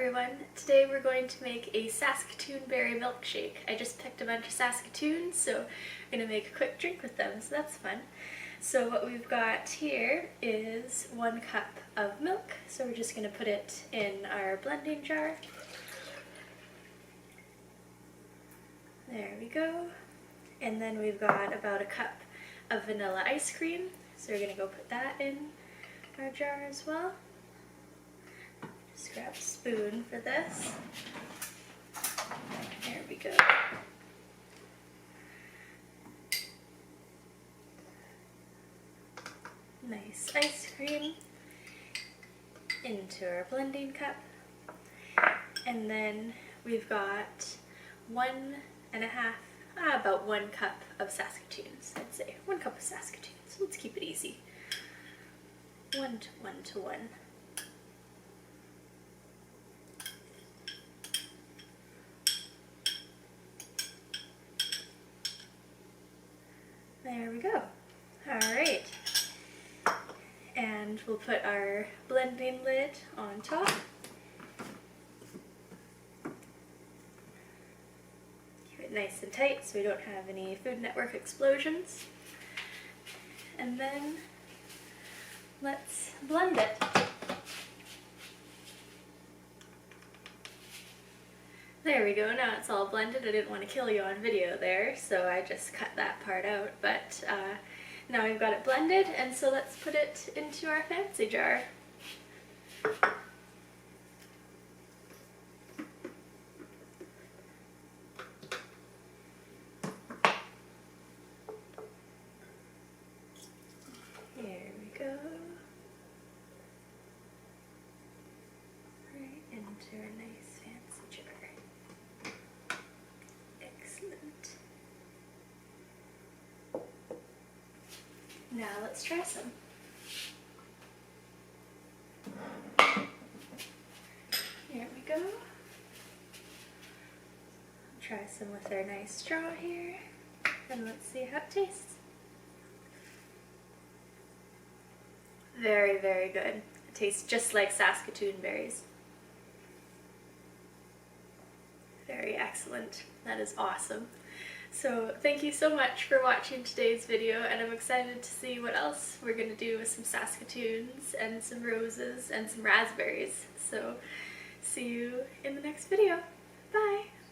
everyone. Today we're going to make a Saskatoon berry milkshake. I just picked a bunch of Saskatoons, so I'm going to make a quick drink with them, so that's fun. So what we've got here is 1 cup of milk, so we're just going to put it in our blending jar. There we go. And then we've got about a cup of vanilla ice cream, so we're going to go put that in our jar as well. Just grab a spoon for this. There we go. Nice ice cream into our blending cup. And then we've got 1.5, about 1 cup of Saskatoons, I'd say. 1 cup of Saskatoons. Let's keep it easy. 1 to 1. There we go. Alright. And we'll put our blending lid on top. Keep it nice and tight so we don't have any Food Network explosions. And then let's blend it. There we go, now it's all blended. I didn't want to kill you on video there, so I just cut that part out, but now we've got it blended, and so let's put it into our fancy jar. Here we go. Right into our nice fancy jar. Excellent. Now let's try some. Here we go. Try some with our nice straw here, and let's see how it tastes. Very, very good. It tastes just like Saskatoon berries. Very excellent. That is awesome. So thank you so much for watching today's video, and I'm excited to see what else we're going to do with some Saskatoons and some roses and some raspberries. So see you in the next video. Bye!